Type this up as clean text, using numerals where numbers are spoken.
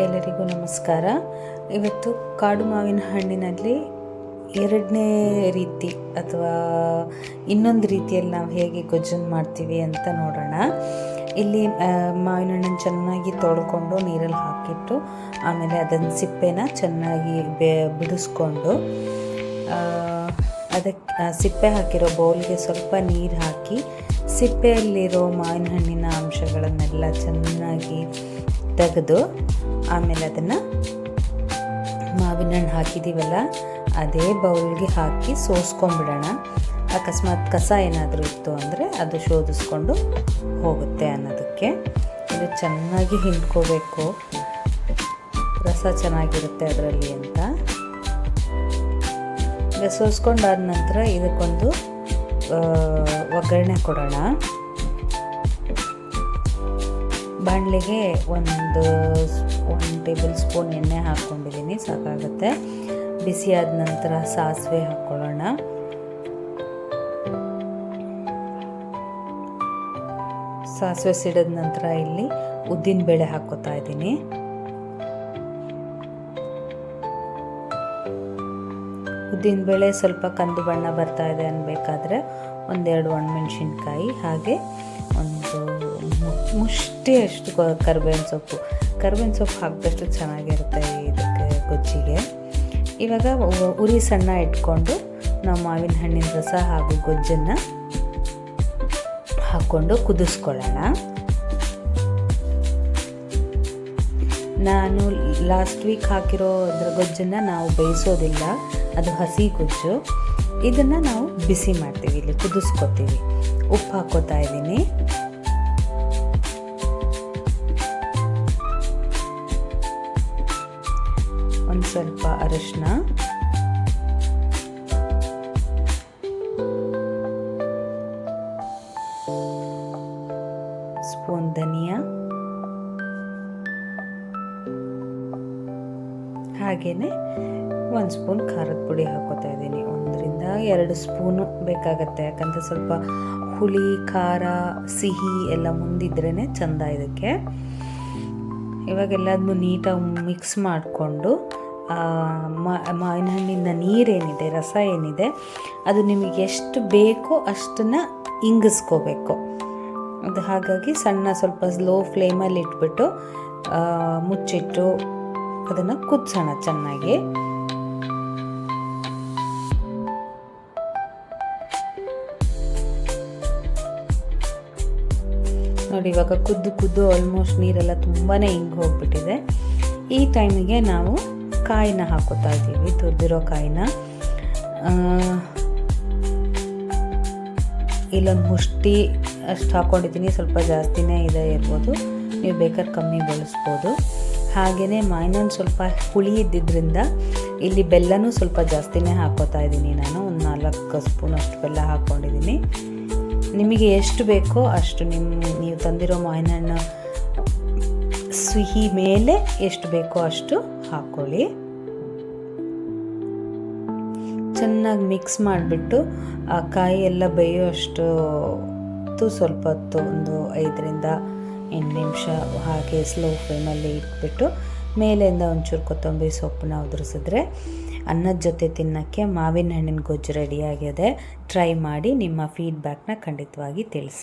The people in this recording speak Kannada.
ಎಲ್ಲರಿಗೂ ನಮಸ್ಕಾರ. ಇವತ್ತು ಕಾಡು ಮಾವಿನ ಹಣ್ಣಿನಲ್ಲಿ ಎರಡನೇ ರೀತಿ ಅಥವಾ ಇನ್ನೊಂದು ರೀತಿಯಲ್ಲಿ ನಾವು ಹೇಗೆ ಗೊಜ್ಜನ್ನು ಮಾಡ್ತೀವಿ ಅಂತ ನೋಡೋಣ. ಇಲ್ಲಿ ಮಾವಿನ ಹಣ್ಣನ್ನು ಚೆನ್ನಾಗಿ ತೊಳ್ಕೊಂಡು ನೀರಲ್ಲಿ ಹಾಕಿಟ್ಟು ಆಮೇಲೆ ಅದನ್ನು ಸಿಪ್ಪೆನ ಚೆನ್ನಾಗಿ ಬಿಡಿಸ್ಕೊಂಡು ಅದಕ್ಕೆ ಸಿಪ್ಪೆ ಹಾಕಿರೋ ಬೌಲ್ಗೆ ಸ್ವಲ್ಪ ನೀರು ಹಾಕಿ ಸಿಪ್ಪೆಯಲ್ಲಿರೋ ಮಾವಿನ ಹಣ್ಣಿನ ಅಂಶಗಳನ್ನೆಲ್ಲ ಚೆನ್ನಾಗಿ ತೆಗೆದು ಆಮೇಲೆ ಅದನ್ನು ಮಾವಿನ ಹಣ್ಣು ಹಾಕಿದ್ದೀವಲ್ಲ ಅದೇ ಬೌಲ್ಗೆ ಹಾಕಿ ಸೋಸ್ಕೊಂಡ್ಬಿಡೋಣ. ಅಕಸ್ಮಾತ್ ಕಸ ಏನಾದರೂ ಇತ್ತು ಅಂದರೆ ಅದು ಶೋಧಿಸ್ಕೊಂಡು ಹೋಗುತ್ತೆ ಅನ್ನೋದಕ್ಕೆ. ಇದು ಚೆನ್ನಾಗಿ ಹಿಂಡ್ಕೋಬೇಕು, ರಸ ಚೆನ್ನಾಗಿರುತ್ತೆ ಅದರಲ್ಲಿ ಅಂತ. ಈಗ ಸೋಸ್ಕೊಂಡಾದ ನಂತರ ಇದಕ್ಕೊಂದು ಒಗ್ಗರಣೆ ಕೊಡೋಣ. ಬಾಣಲೆಗೆ ಒಂದು ಟೇಬಲ್ ಸ್ಪೂನ್ ಎಣ್ಣೆ ಹಾಕ್ಕೊಂಡಿದ್ದೀನಿ, ಸಾಕಾಗುತ್ತೆ. ಬಿಸಿಯಾದ ನಂತರ ಸಾಸಿವೆ ಹಾಕ್ಕೊಳ್ಳೋಣ. ಸಾಸಿವೆ ಸಿಡಿದ ನಂತರ ಇಲ್ಲಿ ಉದ್ದಿನ ಬೇಳೆ ಹಾಕ್ಕೋತಾ ಇದ್ದೀನಿ. ಉದ್ದಿನ ಬೇಳೆ ಸ್ವಲ್ಪ ಕಂದು ಬಣ್ಣ ಬರ್ತಾ ಇದೆ ಅನ್ಬೇಕಾದ್ರೆ ಒಂದೆರಡು ಒಣಮೆಣಸಿನ್ಕಾಯಿ, ಹಾಗೆ ಒಂದು ಮುಷ್ಟಿಯಷ್ಟು ಕರಿಬೇವಿನ ಸೊಪ್ಪು ಹಾಕಿದಷ್ಟು ಚೆನ್ನಾಗಿರುತ್ತೆ ಇದಕ್ಕೆ ಗೊಜ್ಜಿಗೆ. ಇವಾಗ ಉರಿ ಸಣ್ಣ ಇಟ್ಕೊಂಡು ನಾವು ಮಾವಿನ ಹಣ್ಣಿನ ರಸ ಹಾಗೂ ಗೊಜ್ಜನ್ನು ಹಾಕ್ಕೊಂಡು ಕುದಿಸ್ಕೊಳ್ಳೋಣ. ನಾನು ಲಾಸ್ಟ್ ವೀಕ್ ಹಾಕಿರೋ ಅದರ ಗೊಜ್ಜನ್ನು ನಾವು ಬೇಯಿಸೋದಿಲ್ಲ, ಅದು ಹಸಿ ಗೊಜ್ಜು. ಇದನ್ನು ನಾವು ಬಿಸಿ ಮಾಡ್ತೀವಿ, ಇಲ್ಲಿ ಕುದಿಸ್ಕೊತೀವಿ. ಉಪ್ಪು ಹಾಕ್ಕೋತಾ ಇದ್ದೀನಿ. ಒಂದು ಸ್ವಲ್ಪ ಅರಿಶಿನ, ಸ್ಪೂನ್ ಧನಿಯಾ, ಹಾಗೇನೆ ಒಂದು ಸ್ಪೂನ್ ಖಾರದ ಪುಡಿ ಹಾಕೋತಾ ಇದ್ದೀನಿ. 1-2 ಸ್ಪೂನು ಬೇಕಾಗತ್ತೆ, ಯಾಕಂದರೆ ಸ್ವಲ್ಪ ಹುಳಿ ಖಾರ ಸಿಹಿ ಎಲ್ಲ ಮುಂದಿದ್ರೇ ಚಂದ ಇದಕ್ಕೆ. ಇವಾಗೆಲ್ಲದನ್ನು ನೀಟಾಗಿ ಮಿಕ್ಸ್ ಮಾಡಿಕೊಂಡು ಮಾವಿನ ಹಣ್ಣಿನ ನೀರೇನಿದೆ, ರಸ ಏನಿದೆ, ಅದು ನಿಮಗೆ ಎಷ್ಟು ಬೇಕೋ ಅಷ್ಟನ್ನು ಇಂಗಿಸ್ಕೋಬೇಕು. ಅದು ಹಾಗಾಗಿ ಸ್ವಲ್ಪ ಸ್ಲೋ ಫ್ಲೇಮಲ್ಲಿ ಇಟ್ಬಿಟ್ಟು ಮುಚ್ಚಿಟ್ಟು ಅದನ್ನು ಕುದಿಸೋಣ ಚೆನ್ನಾಗಿ. ನೋಡಿ, ಇವಾಗ ಕುದ್ದು ಆಲ್ಮೋಸ್ಟ್ ನೀರೆಲ್ಲ ತುಂಬಾ ಹಿಂಗೆ ಹೋಗ್ಬಿಟ್ಟಿದೆ. ಈ ಟೈಮಿಗೆ ನಾವು ಕಾಯಿನ ಹಾಕೋತಾ ಇದ್ದೀವಿ, ತುರಿದಿರೋ ಕಾಯಿನ. ಇಲ್ಲೊಂದು ಮುಷ್ಟಿ ಅಷ್ಟು ಹಾಕ್ಕೊಂಡಿದ್ದೀನಿ, ಸ್ವಲ್ಪ ಜಾಸ್ತಿನೇ ಇದೆ ಇರ್ಬೋದು, ನೀವು ಬೇಕಾದ್ರೆ ಕಮ್ಮಿ ಬಳಸ್ಬೋದು. ಹಾಗೆಯೇ ಮಾವಿನ ಸ್ವಲ್ಪ ಹುಳಿ ಇದ್ದಿದ್ದರಿಂದ ಇಲ್ಲಿ ಬೆಲ್ಲನೂ ಸ್ವಲ್ಪ ಜಾಸ್ತಿನೇ ಹಾಕೋತಾ ಇದ್ದೀನಿ ನಾನು. ಒಂದು 4 ಸ್ಪೂನ್ ಅಷ್ಟು ಬೆಲ್ಲ ಹಾಕ್ಕೊಂಡಿದ್ದೀನಿ. ನಿಮಗೆ ಎಷ್ಟು ಬೇಕೋ ಅಷ್ಟು ನೀವು ತಂದಿರೋ ಮಾವಿನ ಹಣ್ಣು ಸಿಹಿ ಮೇಲೆ ಎಷ್ಟು ಬೇಕೋ ಅಷ್ಟು ಹಾಕ್ಕೊಳ್ಳಿ. ಚೆನ್ನಾಗಿ ಮಿಕ್ಸ್ ಮಾಡಿಬಿಟ್ಟು ಆ ಕಾಯಿ ಎಲ್ಲ ಬೇಯೋಷ್ಟು ಸ್ವಲ್ಪ ಹೊತ್ತು, ಒಂದು 5-8 ನಿಮಿಷ ಹಾಗೆ ಸ್ಲೋ ಫ್ಲೇಮಲ್ಲಿ ಇಟ್ಬಿಟ್ಟು ಮೇಲಿಂದ ಒಂಚೂರು ಕೊತ್ತಂಬರಿ ಸೊಪ್ಪನ್ನ ಉದುರಿಸಿದ್ರೆ ಅನ್ನದ ಜೊತೆ ತಿನ್ನೋಕ್ಕೆ ಮಾವಿನ ಹಣ್ಣಿನ ಗೊಜ್ಜು ರೆಡಿಯಾಗಿದೆ. ಟ್ರೈ ಮಾಡಿ, ನಿಮ್ಮ ಫೀಡ್ಬ್ಯಾಕ್ನ ಖಂಡಿತವಾಗಿ ತಿಳಿಸಿ.